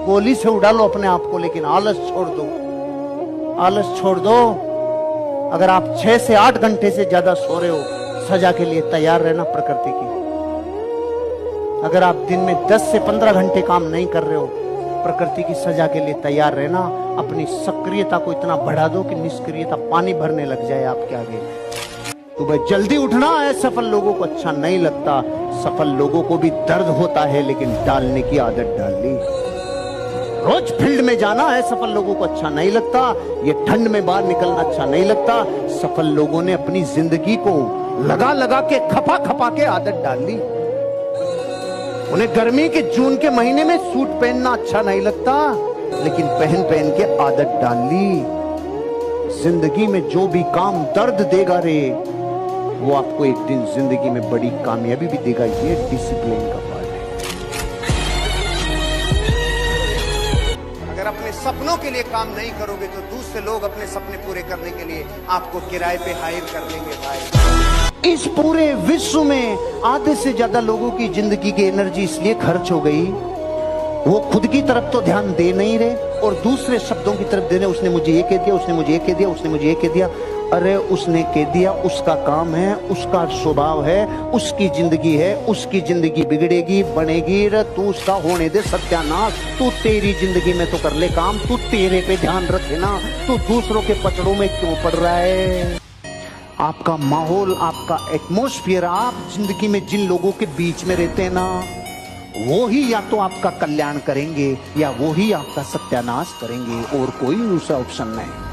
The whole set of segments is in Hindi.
गोली से उड़ा लो अपने आप को, लेकिन आलस छोड़ दो, आलस छोड़ दो। अगर आप 6 से 8 घंटे से ज्यादा सो रहे हो, सजा के लिए तैयार रहना प्रकृति की। अगर आप दिन में 10 से 15 घंटे काम नहीं कर रहे हो, प्रकृति की सजा के लिए तैयार रहना। अपनी सक्रियता को इतना बढ़ा दो कि निष्क्रियता पानी भरने लग जाए आपके आगे। तो भाई जल्दी उठना है। सफल लोगों को अच्छा नहीं लगता, सफल लोगों को भी दर्द होता है, लेकिन डालने की आदत डाल ली। रोज फील्ड में जाना है, सफल लोगों को अच्छा नहीं लगता। ये ठंड में बाहर निकलना अच्छा नहीं लगता। सफल लोगों ने अपनी जिंदगी को लगा लगा के, खपा खपा के आदत डाल ली। उन्हें गर्मी के जून के महीने में सूट पहनना अच्छा नहीं लगता, लेकिन पहन पहन के आदत डाल ली। जिंदगी में जो भी काम दर्द देगा रे, वो आपको एक दिन जिंदगी में बड़ी कामयाबी भी देगा। ये डिसिप्लिन का पार्ट है। अगर अपने सपनों के लिए काम नहीं करोगे तो दूसरे लोग अपने सपने पूरे करने के लिए आपको किराए पे हायर कर लेंगे भाई। इस पूरे विश्व में आधे से ज्यादा लोगों की जिंदगी की एनर्जी इसलिए खर्च हो गई, वो खुद की तरफ तो ध्यान दे नहीं रहे और दूसरे शब्दों की तरफ दे रहे। उसने मुझे ये कह दिया, उसने मुझे ये कह दिया, उसने मुझे ये कह दिया। अरे उसने कह दिया, उसका काम है, उसका स्वभाव है, उसकी जिंदगी है, उसकी जिंदगी बिगड़ेगी बनेगी। रे तू उसका होने दे सत्यानाश। तू तेरी जिंदगी में तो कर ले काम, तू तेरे पे ध्यान रखे ना। तू दूसरों के पचड़ों में क्यों पड़ रहा है? आपका माहौल, आपका एटमॉस्फेयर, आप जिंदगी में जिन लोगों के बीच में रहते हैं ना, वो ही या तो आपका कल्याण करेंगे या वो ही आपका सत्यानाश करेंगे, और कोई दूसरा ऑप्शन नहीं।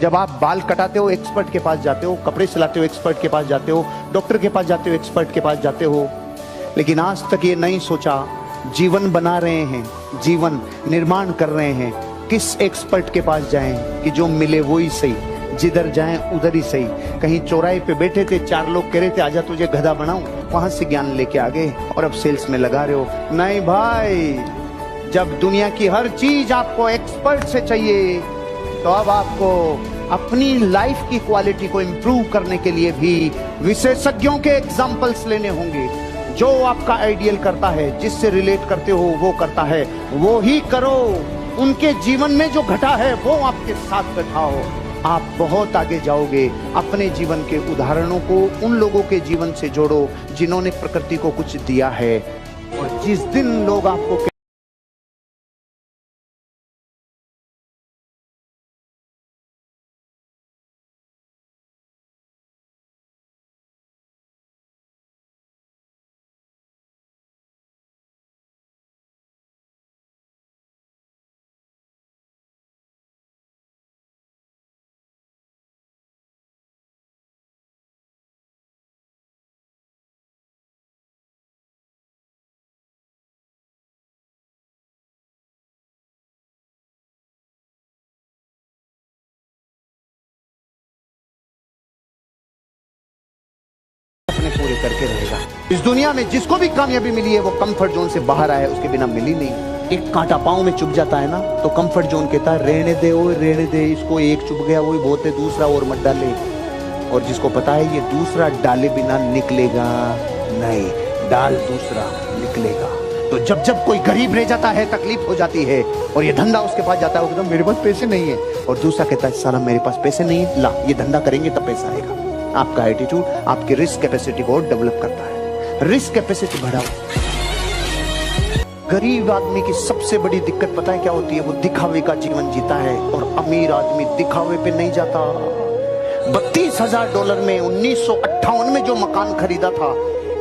जब आप बाल कटाते हो एक्सपर्ट के पास जाते हो, कपड़े सिलाते हो एक्सपर्ट के पास जाते हो, डॉक्टर के पास जाते हो एक्सपर्ट के पास जाते हो, लेकिन आज तक ये नहीं सोचा जीवन बना रहे हैं, जीवन निर्माण कर रहे हैं, किस एक्सपर्ट के पास जाएं कि जो मिले वो ही सही, जिधर जाएं उधर ही सही। कहीं चौराहे पे बैठे थे, 4 लोग कह रहे थे आजा तुझे गधा बनाऊं, वहां से ज्ञान लेके आ गए और अब सेल्स में लगा रहे हो। नहीं भाई, जब दुनिया की हर चीज आपको एक्सपर्ट से चाहिए, तो अब आपको अपनी लाइफ की क्वालिटी को इंप्रूव करने के लिए भी विशेषज्ञों के एग्जाम्पल्स लेने होंगे। जो आपका आइडियल करता है, जिससे रिलेट करते हो वो करता है, वो ही करो। उनके जीवन में जो घटा है वो आपके साथ घटाओ, आप बहुत आगे जाओगे। अपने जीवन के उदाहरणों को उन लोगों के जीवन से जोड़ो जिन्होंने प्रकृति को कुछ दिया है। और जिस दिन लोग आपको पूरे करके रहेगा। इस दुनिया में जिसको भी कामयाबी मिली है वो कंफर्ट जोन से बाहर आया, उसके बिना मिली नहीं। एक कांटा पांव में चुभ जाता है ना, तो कंफर्ट जोन कहता है रहने दे, ओ रहने दे, इसको एक चुभ गया वही बहुत है, दूसरा और मत डाले। और जिसको पता है ये दूसरा डाले बिना निकलेगा नहीं, डाल दूसरा निकलेगा। तो जब जब कोई गरीब रह जाता है, तकलीफ हो जाती है, और ये धंधा उसके पास जाता है, एकदम मेरे पास पैसे नहीं है, और दूसरा कहता है साला मेरे पास पैसे नहीं है, ला ये धंधा करेंगे तब पैसा आएगा। आपका एटीट्यूड आपकी रिस्क कैपेसिटी को डेवलप करता है। रिस्क कैपेसिटी बढ़ाओ। गरीब आदमी की सबसे बड़ी दिक्कत पता है क्या होती है? वो दिखावे का जीवन जीता है, और अमीर आदमी दिखावे पे नहीं जाता। $32,000 में 1958 में जो मकान खरीदा था,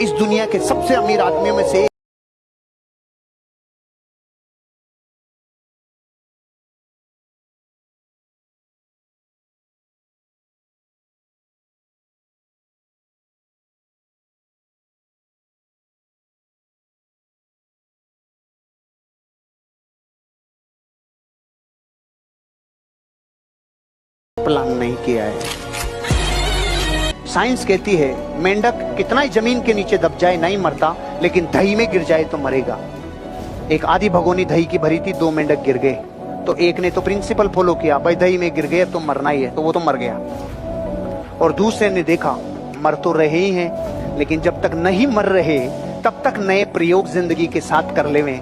इस दुनिया के सबसे अमीर आदमियों में से प्लान नहीं किया है। साइंस कहती है मेंढक कितना ही जमीन के नीचे दब जाए नहीं मरता, लेकिन दही में गिर जाए तो मरेगा। एक आधी भगोनी दही की भरी थी, 2 मेंढक गिर गए, तो एक ने तो प्रिंसिपल फॉलो किया, भाई दही में गिर गए तो मरना ही है, तो वो तो मर गया। और दूसरे ने देखा मर तो रहे ही हैं, लेकिन जब तक नहीं मर रहे तब तक नए प्रयोग जिंदगी के साथ कर लेवे।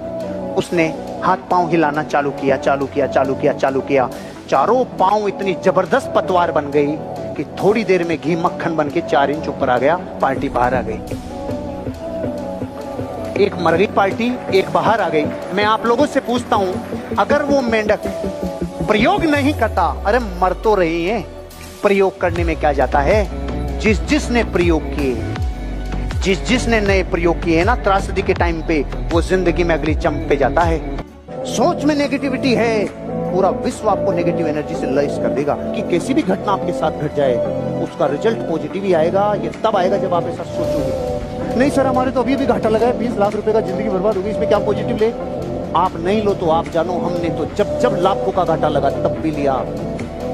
उसने हाथ पांव हिलाना चालू किया, चालू किया, चालू किया, चालू किया। चारों पांव इतनी जबरदस्त पतवार बन गई कि थोड़ी देर में घी मक्खन बन के 4 इंच ऊपर आ गया, पार्टी बाहर आ गई। एक मर गई पार्टी, एक बाहर आ गई। मैं आप लोगों से पूछता हूं, अगर वो मेंढक प्रयोग नहीं करता, अरे मर तो रही है, प्रयोग करने में क्या जाता है? जिसने प्रयोग किए, जिसने नए प्रयोग किए ना त्रासदी के टाइम पे, वो जिंदगी में अगली चंप पे जाता है। सोच में नेगेटिविटी है, पूरा विश्व आपको नेगेटिव एनर्जी से लैस कर देगा। कि कैसी भी घटना आपके साथ घट जाए, उसका रिजल्ट पॉजिटिव ही आएगा। ये तब आएगा जब आप ऐसा सोचोगे। नहीं सर, हमारे तो अभी भी घाटा लगा है, 20 लाख रुपए का, जिंदगी बर्बाद होगी, इसमें क्या पॉजिटिव ले? आप नहीं लो तो आप जानो, हमने तो जब जब लाखों का घाटा लगा तब भी लिया।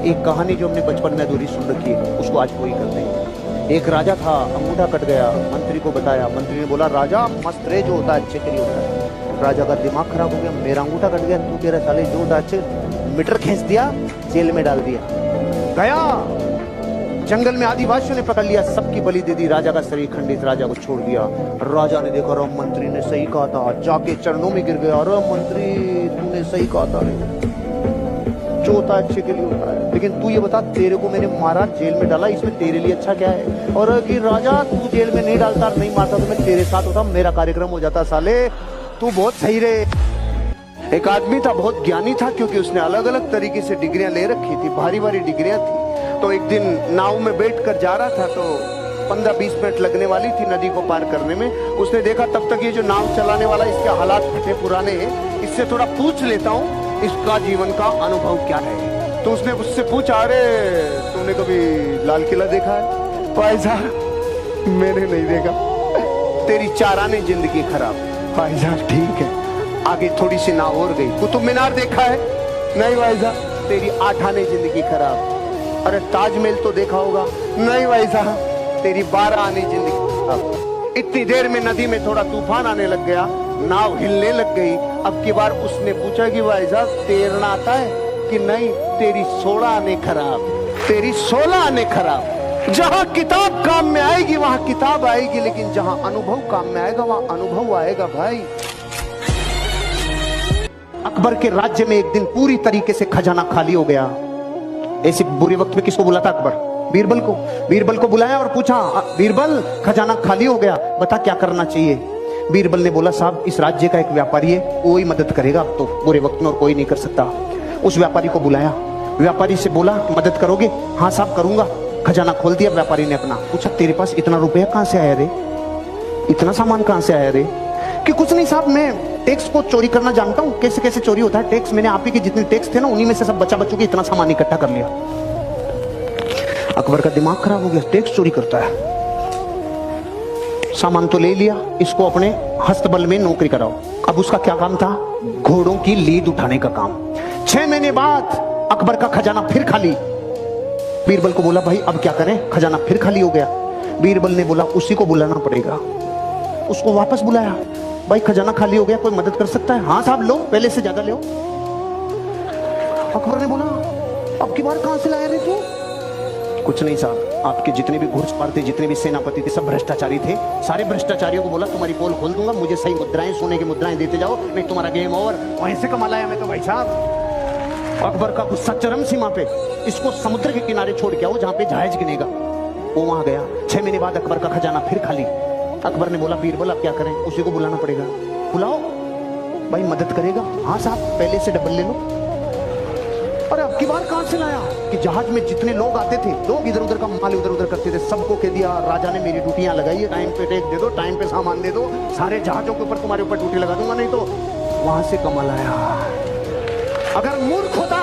एक कहानी जो हमने बचपन में अधूरी सुन रखी है, उसको आज कोई करते हैं। एक राजा था, अंगूठा कट गया, मंत्री को बताया। मंत्री ने बोला, राजा मस्त रे, जो होता है अच्छे के लिए होता है। राजा का दिमाग खराब हो गया, मेरा अंगूठा कट गया, तू तेरा साले जो होता अच्छे, मीटर खींच दिया, जेल में डाल दिया। गया जंगल में आदिवासियों ने पकड़ लिया, सबकी बलि दे दी, राजा का शरीर खंडित, राजा को छोड़ दिया। राजा ने देखा, रो मंत्री ने सही कहा था, जाके चरणों में गिर गया, अरे मंत्री तूने सही कहा था रे, जो होता है अच्छे के लिए होता है, लेकिन तू ये बता, तेरे को मैंने मारा, जेल में डाला, इसमें तेरे लिए अच्छा क्या है? और कि राजा तू जेल में नहीं डालता, नहीं मारता तो मैं तेरे साथ होता, मेरा कार्यक्रम हो जाता, साले तू बहुत सही रे। एक आदमी था, बहुत ज्ञानी था, क्योंकि उसने अलग अलग तरीके से डिग्रियां ले रखी थी, भारी भारी डिग्रियां थी। तो एक दिन नाव में बैठकर जा रहा था, तो 15-20 मिनट लगने वाली थी नदी को पार करने में। उसने देखा तब तक ये जो नाव चलाने वाला, इसके हालात फटे पुराने हैं, इससे थोड़ा पूछ लेता हूँ इसका जीवन का अनुभव क्या है। तो उसने उससे पूछा, अरे तुमने कभी लाल किला देखा है? भाई साहब मैंने नहीं देखा। तेरी 4 आने जिंदगी खराब। भाई साहब ठीक है। आगे थोड़ी सी नाव और गई, कुतुब मीनार देखा है? नहीं भाई साहब। तेरी 8 आने जिंदगी खराब। अरे ताजमहल तो देखा होगा? नहीं भाई साहब। तेरी 12 आने जिंदगी खराब। इतनी देर में नदी में थोड़ा तूफान आने लग गया, नाव हिलने लग गई। अब की बार उसने पूछा कि भाई साहब तैरना आता है कि नहीं? तेरी 16 आने खराब, तेरी 16 आने खराब। जहां किताब काम में आएगी वहां किताब आएगी, लेकिन जहां अनुभव काम में आएगा वहां अनुभव आएगा भाई। अकबर के राज्य में एक दिन पूरी तरीके से खजाना खाली हो गया। ऐसे बुरे वक्त में किसको बुलाता अकबर? बीरबल को। बीरबल को बुलाया और पूछा, बीरबल खजाना खाली हो गया, बता क्या करना चाहिए? बीरबल ने बोला, साहब इस राज्य का एक व्यापारी है, वो ही मदद करेगा, अब तो बुरे वक्त में और कोई नहीं कर सकता। उस व्यापारी को बुलाया, व्यापारी से बोला, मदद करोगे? हाँ साहब करूंगा। खजाना खोल दिया व्यापारी ने अपना। पूछा, तेरे पास इतना रुपया कहां से आया रे? इतना सामान कहां से आया रे? कि कुछ नहीं साहब, मैं टैक्स को चोरी करना जानता हूं, कैसे कैसे चोरी होता है टैक्स। मैंने आप ही के जितने टैक्स थे ना, उन्हीं में से सब बचा बच्चों के इतना सामान इकट्ठा कर लिया। अकबर का दिमाग खराब हो गया, टैक्स चोरी करता है। सामान तो ले लिया, इसको अपने हस्तबल में नौकरी कराओ। अब उसका क्या काम था? घोड़ों की लीद उठाने का काम। 6 महीने बाद अकबर का खजाना फिर खाली। बीरबल को बोला, भाई अब क्या करें? खजाना फिर खाली हो गया। बीरबल ने बोला, उसी को बुलाना पड़ेगा। उसको वापस बुलाया, भाई खजाना खाली हो गया, कोई मदद कर सकता है? हाँ साहब लो, पहले से ज्यादा लो। अकबर ने बोला, अब की बार कहां से लाया रे तू? कुछ नहीं साहब, आपके जितने भी घुड़सवार थे, जितने भी सेनापति थे, सब भ्रष्टाचारी थे। सारे भ्रष्टाचारियों को बोला, तुम्हारी पोल खोल दूंगा, मुझे सही मुद्राएं, सोने की मुद्राएं देते जाओ, नहीं तुम्हारा गेम ओवर। वहीं से कमा लाया मैं तो भाई साहब। अकबर का गुस्सा चरम सीमा पे। इसको समुद्र के किनारे छोड़ के आओ जहां पे जहाज गिनेगा। वो वहां गया। 6 महीने बाद अकबर का खजाना फिर खाली। अकबर ने बोला, बीरबल अब क्या करें? उसी को बुलाना पड़ेगा। बुलाओ, भाई मदद करेगा। हाँ साहब, पहले से डबल ले लो। अरे अब की बार कहां से लाया? कि जहाज में जितने लोग आते थे, लोग इधर उधर का माल इधर उधर करते थे, सबको कह दिया, राजा ने मेरी ड्यूटियां लगाई है, टाइम पे टैक्स दे दो, टाइम पे सामान दे दो, सारे जहाजों के ऊपर तुम्हारे ऊपर ड्यूटी लगा दूंगा, नहीं तो वहां से कमा लाया। अगर मूर्ख होता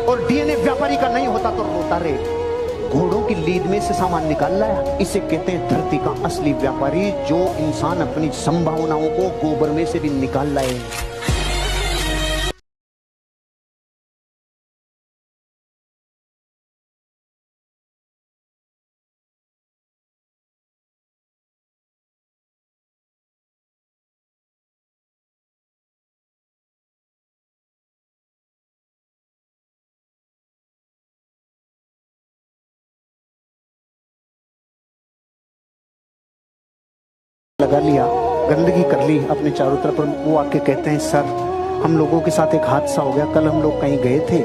और डीएनए व्यापारी का नहीं होता तो रोता रे। घोड़ों की लीद में से सामान निकाल लाया। इसे कहते हैं धरती का असली व्यापारी, जो इंसान अपनी संभावनाओं को गोबर में से भी निकाल लाए। लगा लिया, गंदगी कर ली अपने चारों तरफ। वो आके कहते हैं, सर हम लोगों के साथ एक हादसा हो गया। कल हम लोग कहीं गए थे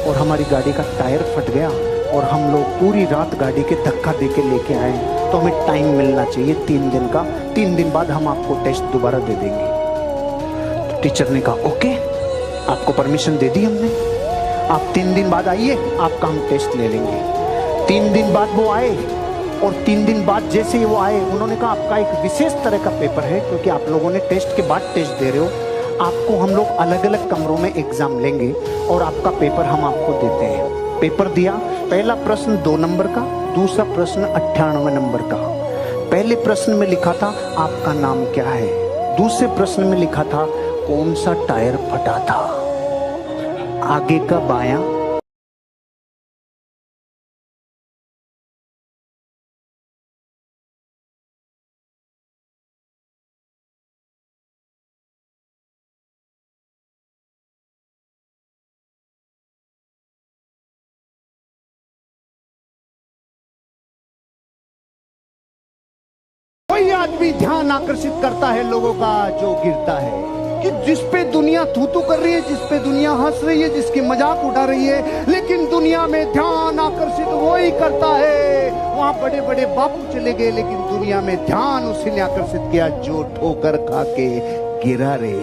और हमारी गाड़ी का टायर फट गया और हम लोग पूरी रात गाड़ी के धक्का दे के लेके आए। तो हमें टाइम मिलना चाहिए 3 दिन का। 3 दिन बाद हम आपको टेस्ट दोबारा दे देंगे। तो टीचर ने कहा ओके, आपको परमिशन दे दी हमने, आप 3 दिन बाद आइए, आपका हम टेस्ट ले लेंगे। 3 दिन बाद वो आए और 3 दिन बाद जैसे ही वो आए उन्होंने कहा आपका एक विशेष तरह का पेपर है, क्योंकि आप लोगों ने टेस्ट के बाद टेस्ट दे रहे हो, आपको हम लोग अलग अलग कमरों में एग्जाम लेंगे और आपका पेपर हम आपको देते हैं। पेपर दिया। पहला प्रश्न 2 नंबर का, दूसरा प्रश्न 98 नंबर का। पहले प्रश्न में लिखा था आपका नाम क्या है, दूसरे प्रश्न में लिखा था कौन सा टायर फटा था, आगे का बायां। कोई आदमी ध्यान आकर्षित करता है लोगों का जो गिरता है, कि जिस पे दुनिया थू थू कर रही है, जिस पे दुनिया हंस रही है, जिसकी मजाक उठा रही है, लेकिन दुनिया में ध्यान आकर्षित वो ही करता है। वहां बड़े बड़े बाबू चले गए, लेकिन दुनिया में ध्यान उसी ने आकर्षित किया जो ठोकर खा के गिरा रे।